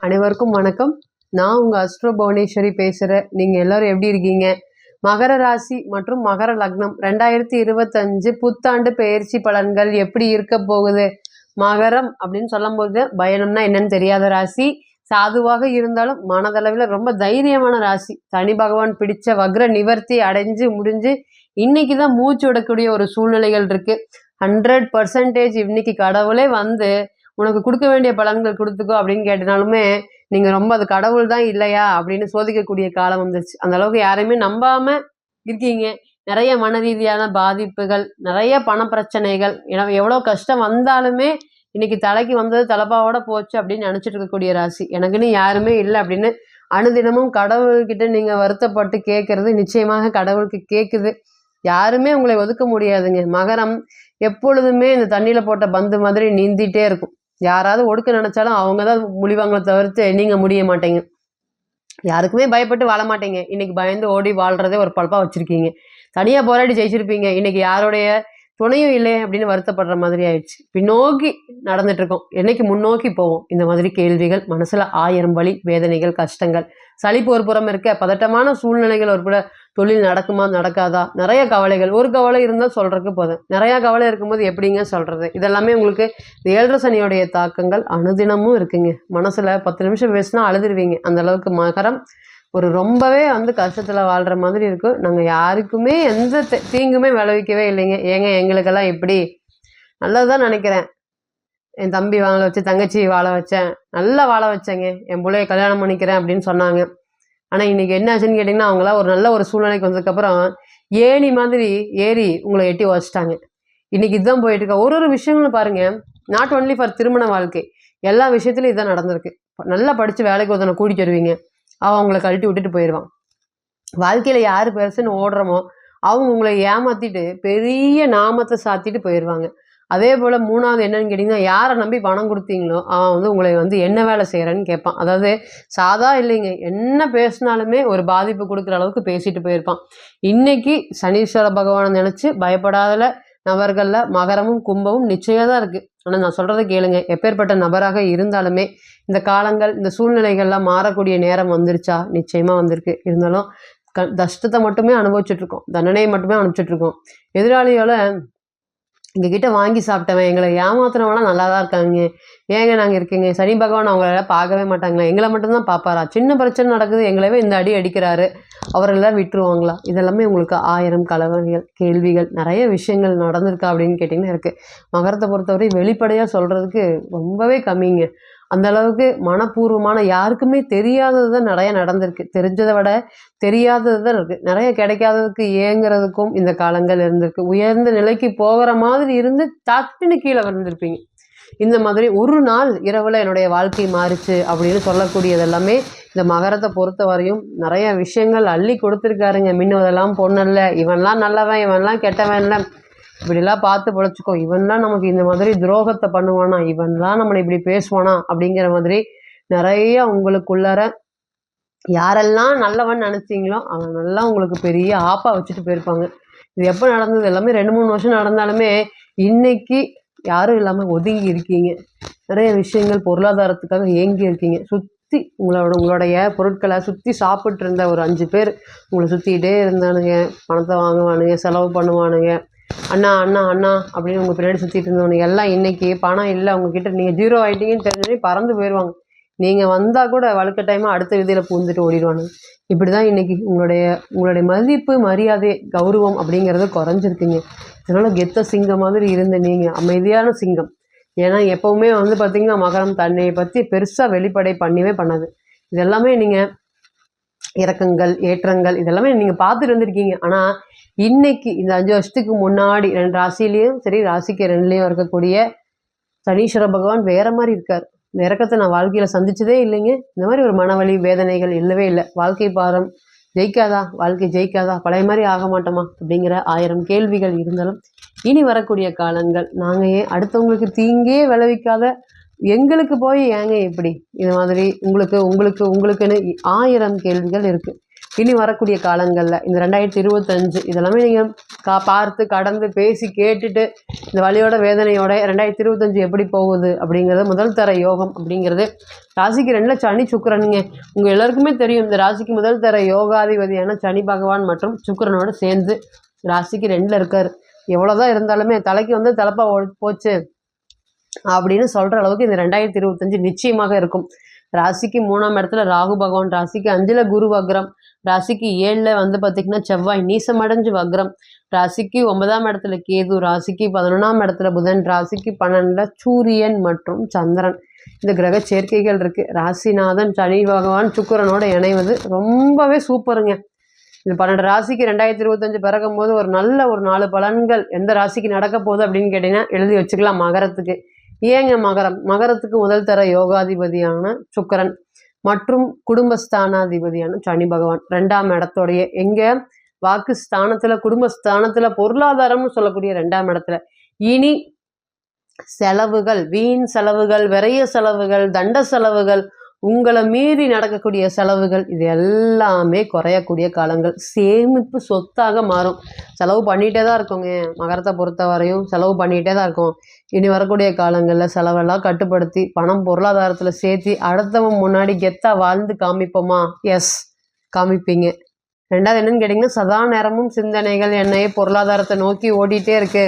அனைவருக்கும் வணக்கம். நான் உங்கள் அஸ்ட்ரோ புவனேஸ்வரி பேசுகிறேன். நீங்கள் எல்லோரும் எப்படி இருக்கீங்க? மகர ராசி மற்றும் மகர லக்னம் 2025 புத்தாண்டு பெயர்ச்சி பலன்கள் எப்படி இருக்க போகுது? மகரம் அப்படின்னு சொல்லும்போது பயணம்னா என்னன்னு தெரியாத ராசி. சாதுவாக இருந்தாலும் மனதளவில் ரொம்ப தைரியமான ராசி. சனி பகவான் பிடிச்ச வக்ர நிவர்த்தி அடைஞ்சு முடிஞ்சு இன்னைக்கு தான் மூச்சு விடக்கூடிய ஒரு சூழ்நிலைகள் இருக்குது. 100% இன்னைக்கு கடவுளே வந்து உனக்கு கொடுக்க வேண்டிய பலன்கள் கொடுத்துக்கோ அப்படின்னு கேட்டனாலுமே நீங்கள் ரொம்ப அது கடவுள் தான் இல்லையா அப்படின்னு சோதிக்கக்கூடிய காலம் வந்துருச்சு. அந்த அளவுக்கு யாரையுமே நம்பாமல் இருக்கீங்க. நிறைய மன ரீதியான பாதிப்புகள், நிறைய பண பிரச்சனைகள், எவ்வளோ கஷ்டம் வந்தாலுமே இன்னைக்கு தலைக்கு வந்தது தலைப்பாவோட போச்சு அப்படின்னு நினச்சிட்டு இருக்கக்கூடிய ராசி. எனக்குன்னு யாருமே இல்லை அப்படின்னு அனுதினமும் கடவுள்கிட்ட நீங்கள் வருத்தப்பட்டு கேட்கறது நிச்சயமாக கடவுளுக்கு கேட்குது. யாருமே உங்களை ஒதுக்க முடியாதுங்க. மகரம் எப்பொழுதுமே இந்த தண்ணியில் போட்ட பந்து மாதிரி நீந்திட்டே இருக்கும். யாராவது ஒடுக்க நினைச்சாலும் அவங்க தான் முடிவாங்களை தவிர்த்து நீங்கள் முடிய மாட்டேங்க. யாருக்குமே பயப்பட்டு வாழ மாட்டேங்க. இன்னைக்கு பயந்து ஓடி வாழ்றதே ஒரு பழப்பாக வச்சுருக்கீங்க. தனியாக போராடி ஜெயிச்சிருப்பீங்க. இன்னைக்கு யாருடைய துணையும் இல்லை அப்படின்னு வருத்தப்படுற மாதிரி ஆயிடுச்சு. பின்னோக்கி நடந்துட்டு இருக்கோம். என்னைக்கு முன்னோக்கி போவோம்? இந்த மாதிரி கேள்விகள் மனசுல 1000 வலி, வேதனைகள், கஷ்டங்கள், சலிப்பு ஒரு புறம் இருக்க, பதட்டமான சூழ்நிலைகள் ஒரு புற, தொழில் நடக்குமா நடக்காதா, நிறைய கவலைகள். ஒரு கவலை இருந்தால் சொல்றதுக்கு போதும், நிறையா கவலை இருக்கும்போது எப்படிங்க சொல்றது? இதெல்லாமே உங்களுக்கு இந்த 7.5 சனியோடைய தாக்கங்கள் அனுதினமும் இருக்குங்க. மனசுல 10 நிமிஷம் பேசினா அழுதுருவீங்க. அந்த அளவுக்கு மகரம் ஒரு ரொம்பவே வந்து கஷ்டத்தில் வாழ்கிற மாதிரி இருக்கும். நாங்கள் யாருக்குமே எந்த தீங்குமே விளைவிக்கவே இல்லைங்க. ஏங்க எங்களுக்கெல்லாம் எப்படி? நல்லதுதான் நினைக்கிறேன். என் தம்பி வாழ வச்சு, தங்கச்சி வாழ வச்சேன், நல்லா வாழ வச்சேங்க. என் பிள்ளைய கல்யாணம் பண்ணிக்கிறேன் அப்படின்னு சொன்னாங்க. ஆனால் இன்றைக்கி என்ன ஆச்சுன்னு கேட்டிங்கன்னா, அவங்களாம் ஒரு நல்ல ஒரு சூழ்நிலைக்கு வந்ததுக்கப்புறம் ஏணி மாதிரி ஏறி உங்களை எட்டி வச்சுட்டாங்க. இன்றைக்கி இதுதான் போயிட்டுருக்கா. ஒரு விஷயங்களும் பாருங்கள், நாட் ஒன்லி ஃபார் திருமண வாழ்க்கை, எல்லா விஷயத்துலையும் இதுதான் நடந்திருக்கு. நல்லா படித்து வேலைக்கு ஒருத்தனை கூட்டிட்டு வருவீங்க, அவன் உங்களை கழட்டி விட்டுட்டு போயிடுவான். வாழ்க்கையில் யார் பெருசுன்னு ஓடுறோமோ அவங்க உங்களை ஏமாற்றிட்டு பெரிய நாமத்தை சாத்திட்டு போயிடுவாங்க. அதே போல் 3வது என்னன்னு கேட்டிங்கன்னா, யாரை நம்பி பணம் கொடுத்தீங்களோ அவன் வந்து உங்களை வந்து என்ன வேலை செய்கிறேன்னு கேட்பான். அதாவது சாதா இல்லைங்க, என்ன பேசினாலுமே ஒரு பாதிப்பு கொடுக்குற அளவுக்கு பேசிட்டு போயிருப்பான். இன்றைக்கி சனீஸ்வர பகவானை நினச்சி பயப்படாத நபர்களில் மகரமும் கும்பமும் நிச்சயம் தான் இருக்குது. ஆனால் நான் சொல்கிறத கேளுங்க, எப்பேற்பட்ட நபராக இருந்தாலுமே இந்த காலங்கள், இந்த சூழ்நிலைகள்லாம் மாறக்கூடிய நேரம் வந்துருச்சா? நிச்சயமாக வந்திருக்கு. இருந்தாலும் கஷ்டத்தை மட்டுமே அனுபவிச்சுட்ருக்கோம், தண்டனையை மட்டுமே அனுப்பிச்சிட்ருக்கோம். எதிராளியோட எங்ககிட்ட வாங்கி சாப்பிட்டவன், எங்களை ஏமாத்துறவங்களாம் நல்லா தான் இருக்காங்க. ஏங்க நாங்கள் இருக்கீங்க? சனி பகவான் அவங்களெல்லாம் பார்க்கவே மாட்டாங்களா? எங்களை மட்டும்தான் பார்ப்பாரா? சின்ன பிரச்சனை நடக்குது, எங்களவே இந்த அடி அடிக்கிறாரு, அவரெல்லாம் விட்டுருவாங்களா? இதெல்லாமே உங்களுக்கு 1000 கலவரங்கள், கேள்விகள், நிறைய விஷயங்கள் நடந்திருக்கா அப்படின்னு கேட்டிங்கன்னா இருக்குது. மகரத்தை பொறுத்தவரை வெளிப்படையாக சொல்கிறதுக்கு ரொம்பவே கம்மிங்க. அந்த அளவுக்கு மனப்பூர்வமான, யாருக்குமே தெரியாதது தான் நிறைய நடந்திருக்கு. தெரிஞ்சதை விட தெரியாதது தான் இருக்குது. நிறைய கிடைக்காததுக்கு ஏங்குறதுக்கும் இந்த காலங்கள் இருந்திருக்கு. உயர்ந்த நிலைக்கு போகிற மாதிரி இருந்து டக்குன்னு கீழே வந்திருப்பீங்க. இந்த மாதிரி ஒரு நாள் இரவில் என்னுடைய வாழ்க்கை மாறிச்சு அப்படின்னு சொல்லக்கூடியது எல்லாமே இந்த மகரத்தை பொறுத்த வரையும் நிறைய விஷயங்கள் அள்ளி கொடுத்துருக்காருங்க. மின்னுவதெல்லாம் பொண்ணல்ல, இவன்லாம் நல்லவன், இவன்லாம் கெட்டவன் இல்லை, இப்படிலாம் பார்த்து பொழைச்சிக்கோ, இவன்லாம் நமக்கு இந்த மாதிரி துரோகத்தை பண்ணுவானா, இவன்லாம் நம்மளை இப்படி பேசுவானா அப்படிங்கிற மாதிரி நிறைய உங்களுக்குள்ளார யாரெல்லாம் நல்லவன் நினச்சிங்களோ அவனெல்லாம் உங்களுக்கு பெரிய ஆப்பா வச்சுட்டு போயிருப்பாங்க. இது எப்போ நடந்தது? எல்லாமே 2-3 வருஷம் நடந்தாலுமே இன்னைக்கு யாரும் இல்லாமல் ஒதுங்கி இருக்கீங்க. நிறைய விஷயங்கள் பொருளாதாரத்துக்காக ஏங்கி இருக்கீங்க. சுற்றி உங்களுடைய பொருட்களை சுற்றி சாப்பிட்டு இருந்த ஒரு 5 பேர் உங்களை சுற்றிக்கிட்டே இருந்தானுங்க. பணத்தை வாங்குவானுங்க, செலவு பண்ணுவானுங்க, அண்ணா அண்ணா அண்ணா அப்படின்னு உங்கள் பின்னாடி சுற்றிட்டு இருந்தவனுங்க எல்லாம் இன்றைக்கி பணம் இல்லை உங்ககிட்ட, நீங்கள் 0 ஆகிட்டீங்கன்னு தெரிஞ்சோடனே பறந்து போயிடுவாங்க. நீங்கள் வந்தால் கூட வழுக்கட்டாயமாக அடுத்த விதியில் பூந்துட்டு ஓடிடுவானுங்க. இப்படி தான் இன்றைக்கி உங்களுடைய மதிப்பு, மரியாதை, கௌரவம் அப்படிங்கிறது குறைஞ்சிருக்குங்க. இதனால் கெத்த சிங்கம் மாதிரி இருந்த நீங்கள் அமைதியான சிங்கம். ஏன்னா எப்போவுமே வந்து பார்த்திங்கன்னா மகரம் தன்னையை பற்றி பெருசாக வெளிப்படை பண்ணவே பண்ணாது. இதெல்லாமே நீங்கள் இறக்கங்கள், ஏற்றங்கள் இதெல்லாமே நீங்கள் பார்த்துட்டு வந்திருக்கீங்க. ஆனால் இன்னைக்கு இந்த 5 வருஷத்துக்கு முன்னாடி 2 ராசிலையும் சரி, ராசிக்கு 2லேயும் இருக்கக்கூடிய சனீஸ்வர பகவான் வேற மாதிரி இருக்கார். இந்த இறக்கத்தை நான் வாழ்க்கையில் சந்திச்சதே இல்லைங்க. இந்த மாதிரி ஒரு மனவலி, வேதனைகள் இல்லவே இல்லை. வாழ்க்கை பாரம் ஜெயிக்காதா, வாழ்க்கை ஜெயிக்காதா, பழைய மாதிரி ஆக மாட்டோமா அப்படிங்கிற 1000 கேள்விகள் இருந்தாலும் இனி வரக்கூடிய காலங்கள் நாங்கள் ஏன் அடுத்தவங்களுக்கு தீங்கே விளைவிக்காத எங்களுக்கு போய் ஏங்க இப்படி இந்த மாதிரி உங்களுக்குன்னு 1000 கேள்விகள் இருக்குது. இனி வரக்கூடிய காலங்களில் இந்த 2025 இதெல்லாமே நீங்கள் பார்த்து கடந்து பேசி கேட்டுட்டு இந்த வலியோட வேதனையோட 2025 எப்படி போகுது அப்படிங்கிறது முதல் தர யோகம் அப்படிங்கிறது ராசிக்கு 2 சனி சுக்கிரனுங்க. உங்கள் எல்லாருக்குமே தெரியும் இந்த ராசிக்கு முதல் தர யோகாதிபதியான சனி பகவான் மற்றும் சுக்கிரனோட சேர்ந்து ராசிக்கு 2ல் இருக்கார். எவ்வளோதான் இருந்தாலுமே தலைக்கு வந்து தலைப்பா போச்சு அப்படின்னு சொல்கிற அளவுக்கு இந்த 2025 நிச்சயமாக இருக்கும். ராசிக்கு 3ஆம் இடத்துல ராகு பகவான், ராசிக்கு 5ல் குரு வக்ரம், ராசிக்கு 7ல் வந்து பார்த்திங்கன்னா செவ்வாய் நீசமடைஞ்சு வக்ரம், ராசிக்கு 9ஆம் இடத்துல கேது, ராசிக்கு 11ஆம் இடத்துல புதன், ராசிக்கு 12ல் சூரியன் மற்றும் சந்திரன். இந்த கிரக சேர்க்கைகள் இருக்குது. ராசிநாதன் சனி பகவான் சுக்கிரனோட இணைவது ரொம்பவே சூப்பருங்க. இந்த 12 ராசிக்கு 2025 பிறக்கும் போது ஒரு நல்ல ஒரு 4 பலன்கள் எந்த ராசிக்கு நடக்க போகுது அப்படின்னு கேட்டிங்கன்னா எழுதி வச்சுக்கலாம். மகரத்துக்கு ஏங்க மகரத்துக்கு முதல் தர யோகாதிபதியான சுக்கிரன் மற்றும் குடும்பஸ்தானாதிபதியான சனி பகவான் 2ஆம் இடத்தோடைய எங்கே வாக்குஸ்தானத்தில் குடும்பஸ்தானத்தில் பொருளாதாரம்னு சொல்லக்கூடிய 2ஆம் இடத்துல இனி செலவுகள், வீண் செலவுகள், விரைய செலவுகள், தண்ட செலவுகள், உங்களை மீறி நடக்கக்கூடிய செலவுகள் இது எல்லாமே குறையக்கூடிய காலங்கள். சேமிப்பு சொத்தாக மாறும். செலவு பண்ணிகிட்டே தான் இருக்கோங்க. மகரத்தை பொறுத்த வரையும் செலவு பண்ணிகிட்டே தான் இருக்கும். இனி வரக்கூடிய காலங்களில் செலவெல்லாம் கட்டுப்படுத்தி பணம் பொருளாதாரத்தில் சேர்த்து அடுத்தவன் முன்னாடி கெத்தாக வாழ்ந்து காமிப்போமா? எஸ், காமிப்பீங்க. 2வது என்னன்னு கேட்டிங்கன்னா சதா நேரமும் சிந்தனைகள் என்னையே பொருளாதாரத்தை நோக்கி ஓடிட்டே இருக்கு.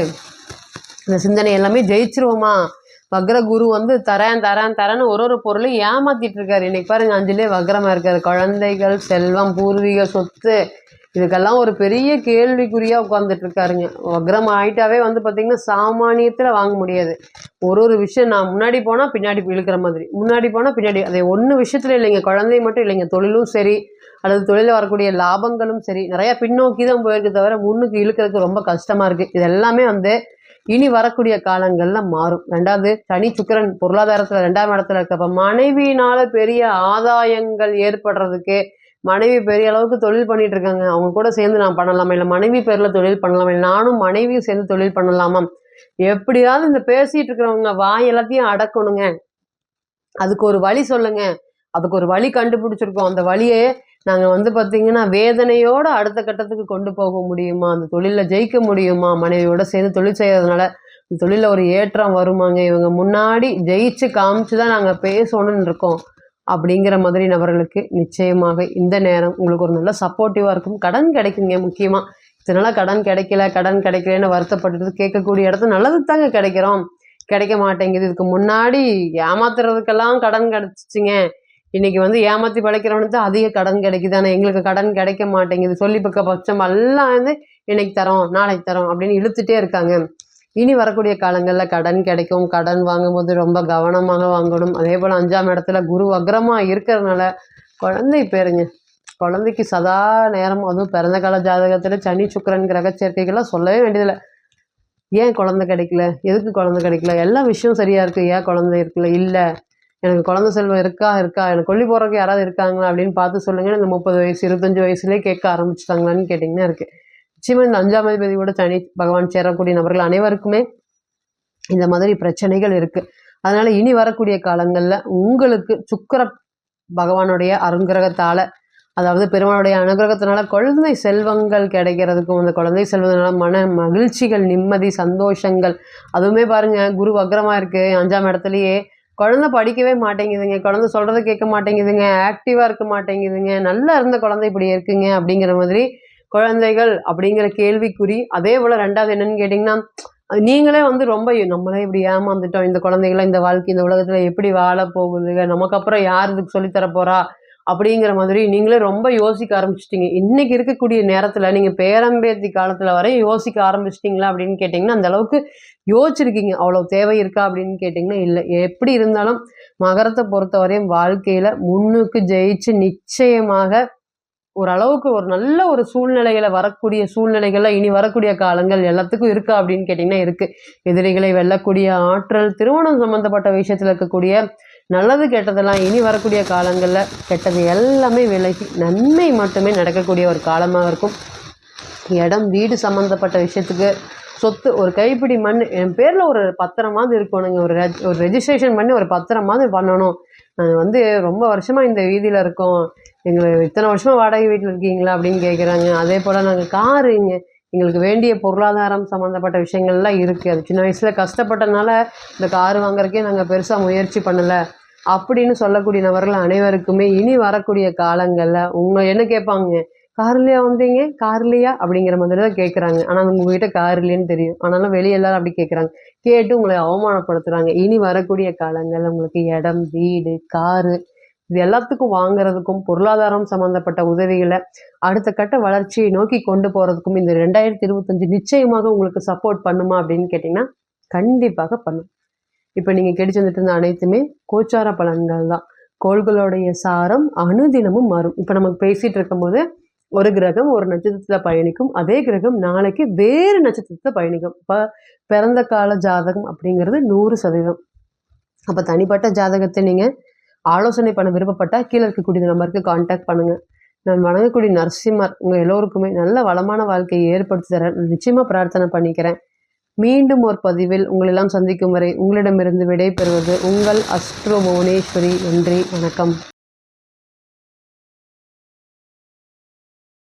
இந்த சிந்தனை எல்லாமே ஜெயிச்சிருவோமா? வக்ர குரு வந்து தரேன்னு ஒரு பொருளையும் ஏமாத்திட்டு இருக்காரு. இன்னைக்கு பாருங்க 5லே வக்ரமாக இருக்காரு. குழந்தைகள், செல்வம், பூர்வீக சொத்து இதுக்கெல்லாம் ஒரு பெரிய கேள்விக்குறியாக உட்காந்துட்டு இருக்காருங்க. வக்ரம் ஆகிட்டாவே வந்து பார்த்திங்கன்னா சாமானியத்தில் வாங்க முடியாது. ஒரு விஷயம் நான் முன்னாடி போனால் பின்னாடி இழுக்கிற மாதிரி, முன்னாடி போனால் பின்னாடி, அதே ஒன்று விஷயத்தில் இல்லைங்க. குழந்தை மட்டும் இல்லைங்க, தொழிலும் சரி அல்லது தொழிலில் வரக்கூடிய லாபங்களும் சரி நிறையா பின்னோக்கி தான் போயிருக்கு தவிர முன்னுக்கு இழுக்கிறதுக்கு ரொம்ப கஷ்டமாக இருக்குது. இது எல்லாமே வந்து இனி வரக்கூடிய காலங்களில் மாறும். 2வது சனி சுக்கிரன் பொருளாதாரத்தில் 2ஆம் இடத்துல இருக்கப்ப மனைவியினால் பெரிய ஆதாயங்கள் ஏற்படுறதுக்கு, மனைவி பெரிய அளவுக்கு தொழில் பண்ணிட்டு இருக்காங்க, அவங்க கூட சேர்ந்து நான் பண்ணலாமா, இல்லை மனைவி பேரில் தொழில் பண்ணலாமா, இல்லை நானும் மனைவியும் சேர்ந்து தொழில் பண்ணலாமா, எப்படியாவது இந்த பேசிகிட்டு இருக்கிறவங்க வாய் எல்லாத்தையும் அடக்கணுங்க. அதுக்கு ஒரு வழி சொல்லுங்க. அதுக்கு ஒரு வழி கண்டுபிடிச்சிருக்கோம். அந்த வழியே நாங்கள் வந்து பார்த்திங்கன்னா வேதனையோடு அடுத்த கட்டத்துக்கு கொண்டு போக முடியுமா, அந்த தொழிலில் ஜெயிக்க முடியுமா, மனைவியோடு சேர்ந்து தொழில் செய்கிறதுனால தொழிலில் ஒரு ஏற்றம் வருமாங்க, இவங்க முன்னாடி ஜெயிச்சு காமிச்சு தான் நாங்கள் பேசணுன்னு இருக்கோம் அப்படிங்கிற மாதிரி நபர்களுக்கு நிச்சயமாக இந்த நேரம் உங்களுக்கு ஒரு நல்ல சப்போர்ட்டிவாக இருக்கும். கடன் கிடைக்குங்க. முக்கியமாக இதனால் கடன் கிடைக்கலன்னு வருத்தப்பட்டு கேட்கக்கூடிய இடத்துல நல்லது தாங்க கிடைக்கிறோம், கிடைக்க மாட்டேங்குது. இதுக்கு முன்னாடி ஏமாத்துறதுக்கெல்லாம் கடன் கிடச்சிச்சிங்க, இன்றைக்கி வந்து ஏமாற்றி பழைக்கிறவனுக்கு தான் அதிக கடன் கிடைக்குது, ஆனால் எங்களுக்கு கடன் கிடைக்க மாட்டேங்குது, சொல்லி பட்சம் எல்லாம் வந்து இன்னைக்கு தரோம் நாளைக்கு தரோம் அப்படின்னு இழுத்துட்டே இருக்காங்க. இனி வரக்கூடிய காலங்களில் கடன் கிடைக்கும். கடன் வாங்கும்போது ரொம்ப கவனமாக வாங்கணும். அதே போல் 5ஆம் இடத்துல குரு வக்ரமாக இருக்கிறதுனால குழந்தை பேருங்க, குழந்தைக்கு சதா நேரம், அதுவும் பிறந்த கால ஜாதகத்தில் சனி சுக்கிரன் கிரக சேர்க்கைகள்லாம் சொல்லவே வேண்டியதில்லை. ஏன் குழந்தை கிடைக்கல, எதுக்கு குழந்தை கிடைக்கல, எல்லா விஷயம் சரியாக இருக்குது, ஏன் குழந்தை இருக்குல்ல, இல்லை எனக்கு குழந்தை செல்வம் இருக்கா எனக்கு கொல்லி போகிறதுக்கு யாராவது இருக்காங்களா அப்படின்னு பார்த்து சொல்லுங்கள். இந்த 30 வயசு 25 வயசுலேயே கேட்க ஆரம்பிச்சிட்டாங்களான்னு கேட்டிங்கன்னா இருக்குது. நிச்சயமாக இந்த 5ஆம் அதிபதியோட சனி பகவான் சேரக்கூடிய நபர்கள் அனைவருக்குமே இந்த மாதிரி பிரச்சனைகள் இருக்குது. அதனால் இனி வரக்கூடிய காலங்களில் உங்களுக்கு சுக்கிர பகவானுடைய அருங்கிரகத்தால், அதாவது பெருமாளுடைய அனுகிரகத்தினால குழந்தை செல்வங்கள் கிடைக்கிறதுக்கும், அந்த குழந்தை செல்வதனால மன மகிழ்ச்சிகள், நிம்மதி, சந்தோஷங்கள். அதுவுமே பாருங்கள் குரு வக்ரமாக இருக்குது 5ஆம் இடத்துலையே. குழந்தை படிக்கவே மாட்டேங்குதுங்க, குழந்தை சொல்கிறத கேட்க மாட்டேங்குதுங்க, ஆக்டிவாக இருக்க மாட்டேங்குதுங்க, நல்லா இருந்த குழந்தை இப்படி இருக்குங்க அப்படிங்கிற மாதிரி குழந்தைகள் அப்படிங்கிற கேள்விக்குறி. அதே போல் 2வது என்னன்னு கேட்டிங்கன்னா நீங்களே வந்து ரொம்ப நம்மளே இப்படி ஏமாந்துட்டோம், இந்த குழந்தைகளை இந்த வாழ்க்கை இந்த உலகத்தில் எப்படி வாழ போகுதுங்க, நமக்கு அப்புறம் யார் இதுக்கு சொல்லித்தர போகிறா அப்படிங்கிற மாதிரி நீங்களே ரொம்ப யோசிக்க ஆரம்பிச்சிட்டிங்க. இன்றைக்கி இருக்கக்கூடிய நேரத்தில் நீங்கள் பேரம்பேத்தி காலத்தில் வரை யோசிக்க ஆரம்பிச்சிட்டிங்களா அப்படின்னு கேட்டிங்கன்னா அந்த அளவுக்கு யோசிச்சிருக்கீங்க. அவ்வளோ தேவை இருக்கா அப்படின்னு கேட்டிங்கன்னா இல்லை. எப்படி இருந்தாலும் மகரத்தை பொறுத்தவரையும் வாழ்க்கையில் முன்னுக்கு ஜெயிச்சு நிச்சயமாக ஓரளவுக்கு ஒரு நல்ல ஒரு சூழ்நிலைகளை வரக்கூடிய சூழ்நிலைகளில் இனி வரக்கூடிய காலங்கள் எல்லாத்துக்கும் இருக்கா அப்படின்னு கேட்டிங்கன்னா இருக்குது. எதிரிகளை வெல்லக்கூடிய ஆற்றல், திருமணம் சம்மந்தப்பட்ட விஷயத்தில் இருக்கக்கூடிய நல்லது கெட்டதெல்லாம் இனி வரக்கூடிய காலங்களில் கெட்டது எல்லாமே விலகி நன்மை மட்டுமே நடக்கக்கூடிய ஒரு காலமாக இருக்கும். இடம் வீடு சம்மந்தப்பட்ட விஷயத்துக்கு சொத்து ஒரு கைப்பிடி மண் என் பேரில் ஒரு பத்திரமாவது இருக்கணுங்க. ஒரு ரெஜிஸ்ட்ரேஷன் பண்ணி ஒரு பத்திரமாவது பண்ணணும். நாங்கள் வந்து ரொம்ப வருஷமாக இந்த வீதியில் இருக்கோம், எங்களை இத்தனை வருஷமாக வாடகை வீட்டில் இருக்கீங்களா அப்படின்னு கேட்குறாங்க. அதே போல் நாங்கள் காருங்க, எங்களுக்கு வேண்டிய பொருளாதாரம் சம்மந்தப்பட்ட விஷயங்கள்லாம் இருக்குது. அது சின்ன வயசில் கஷ்டப்பட்டனால இந்த காரு வாங்குறதுக்கே நாங்கள் பெருசாக முயற்சி பண்ணலை அப்படின்னு சொல்லக்கூடிய நபர்கள் அனைவருக்குமே இனி வரக்கூடிய காலங்களில் என்ன கேட்பாங்க, கார்லையா வந்தீங்க, கார்லையா அப்படிங்கிற மாதிரி தான் கேட்குறாங்க. ஆனால் உங்ககிட்ட கார் இல்லைன்னு தெரியும், ஆனாலும் வெளியே எல்லாரும் அப்படி கேட்குறாங்க. கேட்டு உங்களை அவமானப்படுத்துகிறாங்க. இனி வரக்கூடிய காலங்களில் உங்களுக்கு இடம், வீடு, காரு இது எல்லாத்துக்கும் வாங்குறதுக்கும் பொருளாதாரம் சம்மந்தப்பட்ட உதவிகளை அடுத்த கட்ட வளர்ச்சியை நோக்கி கொண்டு போகிறதுக்கும் இந்த 2025 நிச்சயமாக உங்களுக்கு சப்போர்ட் பண்ணுமா அப்படின்னு கேட்டிங்கன்னா கண்டிப்பாக பண்ணும். இப்போ நீங்கள் கிடைச்சி வந்துட்டு இருந்த அனைத்துமே கோச்சார பலன்கள் தான். கோள்களுடைய சாரம் அனுதினமும் மாறும். இப்போ நமக்கு பேசிகிட்டு இருக்கும்போது ஒரு கிரகம் ஒரு நட்சத்திரத்தில் பயணிக்கும், அதே கிரகம் நாளைக்கு வேறு நட்சத்திரத்தில் பயணிக்கும். இப்போ பிறந்த கால ஜாதகம் அப்படிங்கிறது 100%. அப்போ தனிப்பட்ட ஜாதகத்தை நீங்கள் ஆலோசனை பண்ண விருப்பப்பட்டால் கீழே இருக்கக்கூடிய நம்பருக்கு கான்டாக்ட் பண்ணுங்கள். நான் வணங்கக்கூடிய நரசிம்மர் உங்கள் எல்லோருக்குமே நல்ல வளமான வாழ்க்கையை ஏற்படுத்தி தர நிச்சயமாக பிரார்த்தனை பண்ணிக்கிறேன். மீண்டும் ஒரு பதிவில் உங்களெல்லாம் சந்திக்கும் வரை உங்களிடமிருந்து விடை பெறுவது உங்கள் அஸ்ட்ரோ புவனேஸ்வரி. நன்றி, வணக்கம்.